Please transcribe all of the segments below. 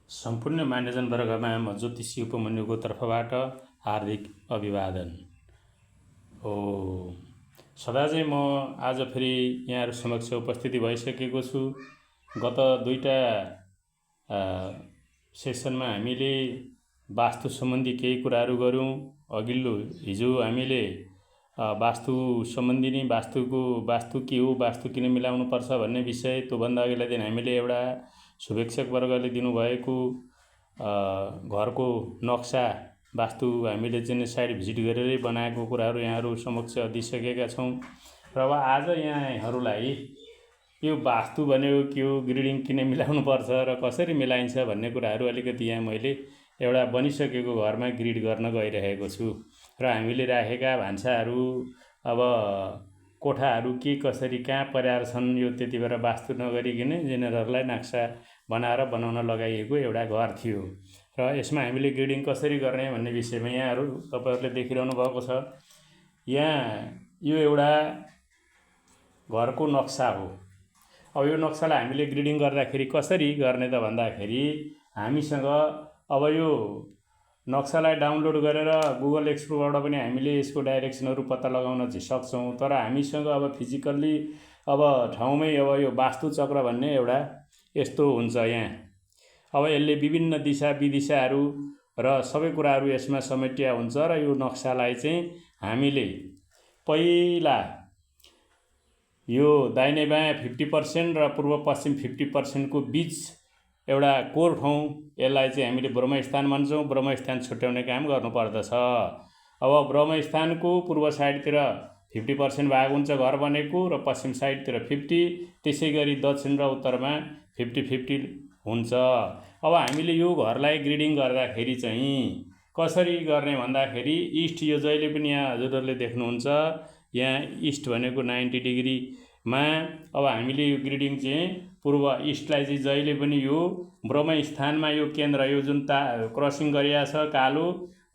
सम्पूर्ण मान्यजन वर्गमा म ज्योतिषी उपमन्युको तर्फबाट हार्दिक अभिवादन हो। सदा चाहिँ म आज फेरि यहाँहरू समक्ष उपस्थिति भइसकेको छु। गत दुईटा सेसनमा हामीले वास्तु सम्बन्धी केही कुराहरू गऱ्यौँ। अघिल्लो हिजो हामीले वास्तु सम्बन्धी नै वास्तु के हो, वास्तु किन मिलाउनुपर्छ भन्ने विषय, त्योभन्दा अघिल्ला दिन हामीले एउटा शुभेच्छक वर्गले दिनुभएको घरको नक्सा वास्तु हामीले चाहिँ साइड भिजिट गरेरै बनाएको कुराहरू यहाँहरू समक्ष दिइसकेका छौँ। र अब आज यहाँहरूलाई यो वास्तु भनेको के हो, ग्रिडिङ किन मिलाउनुपर्छ र कसरी मिलाइन्छ भन्ने कुराहरू अलिकति यहाँ मैले एउटा बनिसकेको घरमा ग्रिड गर्न गइरहेको छु। र हामीले राखेका भान्साहरू, अब कोठाहरू के कसरी कहाँ पर्याएर छन्, यो त्यति बेला वास्तु नगरिकन इन्जिनियरहरूलाई नक्सा बनाउन लगाइएको एउटा घर थियो। र यसमा हामीले ग्रिडिङ कसरी गर्ने भन्ने विषयमा यहाँहरू तपाईँहरूले देखिरहनु भएको छ। यहाँ यो एउटा घरको नक्सा हो। अब यो नक्सालाई हामीले ग्रिडिङ गर्दाखेरि कसरी गर्ने त भन्दाखेरि हामीसँग अब यो नक्सालाई डाउनलोड गरेर गुगल एक्सप्लोरबाट पनि हामीले यसको डाइरेक्सनहरू पत्ता लगाउन सक्छौँ। तर हामीसँग अब फिजिकल्ली अब ठाउँमै अब यो वास्तु चक्र भन्ने एउटा यस्तो हुन्छ। यहाँ अब यसले विभिन्न दिशा विदिशाहरू र सबै कुराहरू यसमा समेटिया हुन्छ। र यो नक्सालाई चाहिँ हामीले पहिला यो दाहिने बायाँ 50% र पूर्व पश्चिम 50% को बीच एउटा कोर ठाउँ, यसलाई चाहिँ हामीले ब्रह्मस्थान भन्छौँ। ब्रह्मस्थान छुट्याउने काम गर्नुपर्दछ। अब ब्रह्मस्थानको पूर्व साइडतिर 50% भाग हुन्छ घर बनेको, र पश्चिम साइडतिर 50, त्यसै गरी दक्षिण र उत्तरमा 50-50 हुन्छ। अब हामीले यो घरलाई ग्रिडिङ गर्दाखेरि चाहिँ कसरी गर्ने भन्दाखेरि इस्ट, यो जहिले पनि यहाँ हजुरहरूले देख्नुहुन्छ यहाँ इस्ट भनेको 90 डिग्रीमा अब हामीले यो ग्रिडिङ चाहिँ पूर्व इस्टलाई चाहिँ जहिले पनि यो ब्रह्मस्थानमा यो केन्द्र, यो जुन क्रसिङ गरिया छ कालो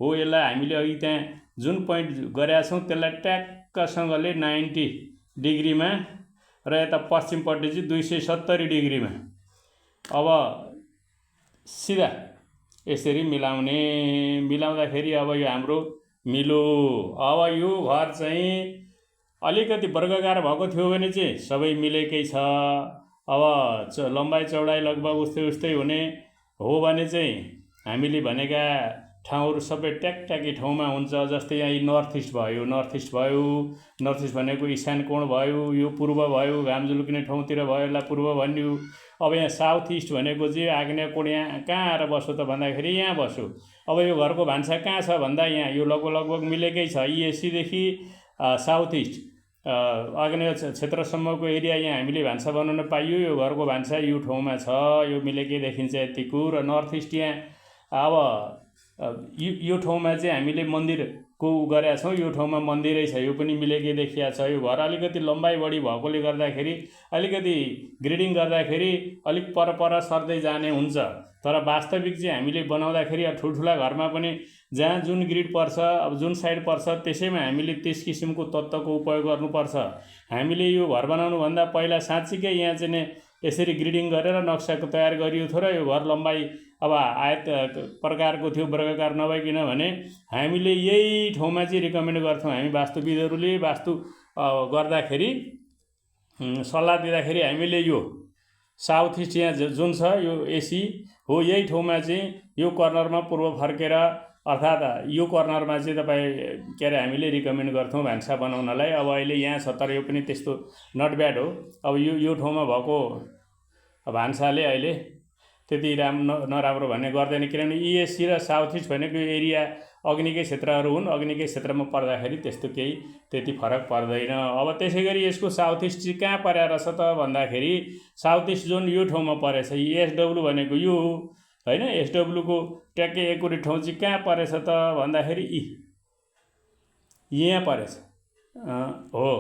हो, यसलाई हामीले अघि त्यहाँ जुन पोइन्ट गरेका छौँ त्यसलाई ट्याक्कसँगले 90 डिग्रीमा र यता पश्चिमपट्टि चाहिँ 270 डिग्रीमा अब सिधा यसरी मिलाउँदाखेरि अब यो हाम्रो मिलो। अब यो घर चाहिँ अलिकति वर्गाकार भएको थियो भने चाहिँ सबै मिलेकै छ। अब लम्बाइ चौडाइ लगभग उस्तै हुने हो भने चाहिँ हामीले भनेका ठाउँहरू सबै ट्याक्ट्याकी ठाउँमा हुन्छ। जस्तै यहाँ नर्थ इस्ट भयो, नर्थ इस्ट भनेको इशान कोण भयो, यो पूर्व भयो, घाम झुल्किने ठाउँतिर भयो, यसलाई पूर्व भन्यो। अब यहाँ साउथ इस्ट भनेको चाहिँ आग्नेय कोण यहाँ कहाँ आएर बस्यो त भन्दाखेरि यहाँ बस्यो। अब यो घरको भान्सा कहाँ छ भन्दा यहाँ यो लगभग मिलेकै छ। ESCदेखि साउथ इस्ट आग्नेय क्षेत्रसम्मको एरिया यहाँ हामीले भान्सा बनाउन पाइयो। यो घरको भान्सा यो ठाउँमा छ, यो मिलेकै देखिन्छ यतिको। र नर्थ इस्ट यहाँ अब यो ठाउँमा चाहिँ हामीले मन्दिरको गरेका छौँ, यो ठाउँमा मन्दिरै छ, यो पनि मिलेकै देखिया छ। यो घर अलिकति लम्बाइ बढी भएकोले गर्दाखेरि अलिकति ग्रिडिङ गर्दाखेरि अलिक पर सर्दै जाने हुन्छ। तर वास्तविक चाहिँ हामीले बनाउँदाखेरि ठुल्ठुला घरमा पनि जहाँ जुन ग्रिड पर्छ, अब जुन साइड पर्छ त्यसैमा हामीले त्यस किसिमको तत्त्वको उपयोग गर्नुपर्छ। हामीले यो घर बनाउनुभन्दा पहिला साँच्चीकै यहाँ चाहिँ यसरी ग्रिडिङ गरेर नक्साको तयार गरियो थियो। र यो घर लम्बाइ अब आयत प्रकारको थियो, वर्गाकार नभइकन भने हामीले यही ठाउँमा चाहिँ रिकमेन्ड गर्थ्यौँ। हामी वास्तुविदहरूले वास्तु गर्दाखेरि सल्लाह दिँदाखेरि हामीले यो साउथ इस्ट यहाँ जुन छ यो AC हो, यही ठाउँमा चाहिँ यो कर्नरमा पूर्व फर्केर, अर्थात् यो कर्नरमा चाहिँ तपाईँ के अरे हामीले रिकमेन्ड गर्थ्यौँ भान्सा बनाउनलाई। अब अहिले यहाँ छ, तर यो पनि त्यस्तो नट ब्याड हो। अब यो ठाउँमा भएको भान्साले अहिले त्यति नराम्रो भन्ने गर्दैन, किनभने ESC र साउथ इस्ट भनेको एरिया अग्निकै क्षेत्रहरू हुन्। अग्निकै क्षेत्रमा पर्दाखेरि त्यस्तो केही त्यति फरक पर्दैन। अब त्यसै गरी यसको साउथ इस्ट चाहिँ कहाँ परेर छ त भन्दाखेरि साउथ इस्ट जोन यो ठाउँमा परेछ। SW भनेको यो हो होइन। SW को ट्याक्कै एकुरेट ठाउँ चाहिँ कहाँ परेछ त भन्दाखेरि यहाँ परेछ हो,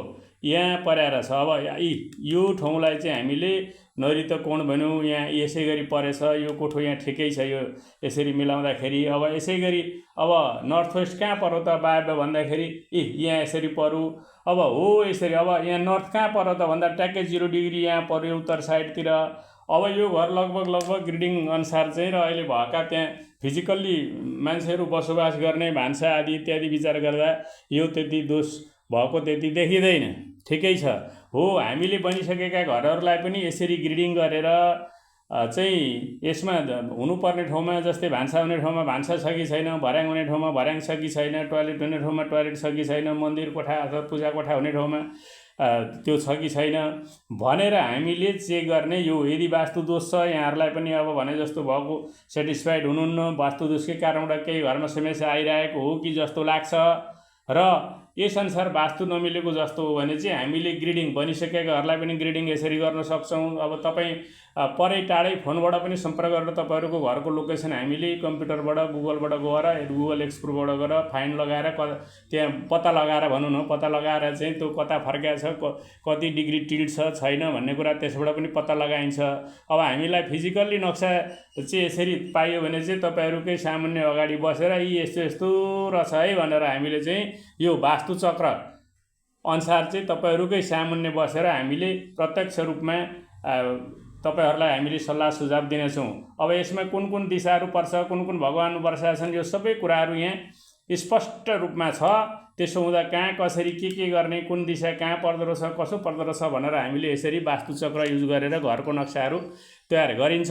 यहाँ परेर छ। अब यो ठाउँलाई चाहिँ हामीले नैऋत्य कोण भन्यौँ, यहाँ यसै गरी परेछ। यो कोठो यहाँ ठिकै छ, यो यसरी मिलाउँदाखेरि। अब यसै गरी अब नर्थ वेस्ट कहाँ पर्यो त वायव्य भन्दाखेरि यहाँ यसरी पर्यो। अब हो यसरी। अब यहाँ नर्थ कहाँ पर्यो त भन्दा ट्याक्कै 0 डिग्री यहाँ पर्यो उत्तर साइडतिर। अब यो घर लगभग ग्रिडिङ अनुसार चाहिँ र अहिले भएका त्यहाँ फिजिकल्ली मान्छेहरू बसोबास गर्ने भान्सा आदि इत्यादि विचार गर्दा यो त्यति दोष भएको त्यति देखिँदैन। ठिकै छ हो, हामीले बनिसकेका घरहरूलाई पनि यसरी ग्रिडिङ गरेर चाहिँ यसमा हुनुपर्ने ठाउँमा जस्तै भान्सा हुने ठाउँमा भान्सा छ कि छैन, भर्याङ हुने ठाउँमा भर्याङ छ कि छैन, टोयलेट हुने ठाउँमा टोयलेट छ कि छैन, मन्दिर कोठा अथवा पूजा कोठा हुने ठाउँमा त्यो छ कि छैन भनेर हामीले चेक गर्ने। यो यदि वास्तु दोष छ, यहाँहरूलाई पनि अब भने जस्तो भएको सेटिस्फाइड हुनुहुन्न, वास्तु दोषकै कारणबाट केही घरमा समस्या आइरहेको हो कि जस्तो लाग्छ र यसअनुसार वास्तु नमिलेको जस्तो हो भने चाहिँ हामीले ग्रिडिङ बनिसकेका घरलाई पनि ग्रिडिङ यसरी गर्न सक्छौँ। अब तपाईँ परै टाढै फोनबाट पनि सम्पर्क गरेर तपाईँहरूको घरको लोकेसन हामीले कम्प्युटरबाट गुगलबाट गएर गुगल एक्सप्लोरबाट गएर फाइन्ड लगाएर त्यहाँ पत्ता लगाएर भनौँ न, पत्ता लगाएर चाहिँ त्यो कता फर्किया छ, कति डिग्री टिल्ट छ छैन भन्ने कुरा त्यसबाट पनि पत्ता लगाइन्छ। अब हामीलाई फिजिकल्ली नक्सा चाहिँ यसरी पाइयो भने चाहिँ तपाईँहरूकै सामान्य अगाडि बसेर यी यस्तो यस्तो रहेछ है भनेर हामीले चाहिँ यो वास्तु चक्र अनुसार चाहिँ तपाईँहरूकै सामान्य बसेर हामीले प्रत्यक्ष रूपमा तपाईहरुलाई हामीले सल्लाह सुझाव दिनेछौँ। अब यसमा कुन कुन दिशाहरू पर्छ, कुन कुन भगवान वर्षा छन्, यो सबै कुराहरू यहाँ स्पष्ट रूपमा छ। त्यसो हुँदा कहाँ कसरी के गर्ने, कुन दिशा कहाँ पर्दो रहेछ, कसो पर्दो रहेछ भनेर हामीले यसरी वास्तुचक्र युज गरेर घरको नक्साहरू तयार गरिन्छ।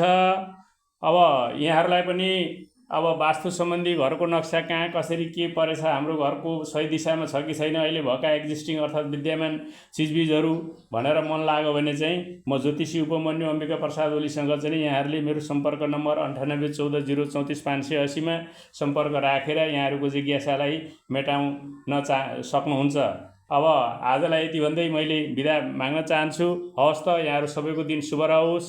अब यहाँहरूलाई पनि अब वास्तु सम्बन्धी घरको नक्सा कहाँ कसरी के परेछ, हाम्रो घरको सही दिशामा छ कि छैन, अहिले भएका एक्जिस्टिङ अर्थात् विद्यमान चिजबिजहरू भनेर मन लाग्यो भने चाहिँ म ज्योतिषी उपमन्यु अम्बिका प्रसाद ओलीसँग चाहिँ यहाँहरूले मेरो सम्पर्क नम्बर 9814034580 मा सम्पर्क राखेर यहाँहरूको जिज्ञासालाई मेटाउन सक्नुहुन्छ। अब आजलाई यति भन्दै मैले बिदा माग्न चाहन्छु। हवस् त, यहाँहरू सबैको दिन शुभ रहोस्।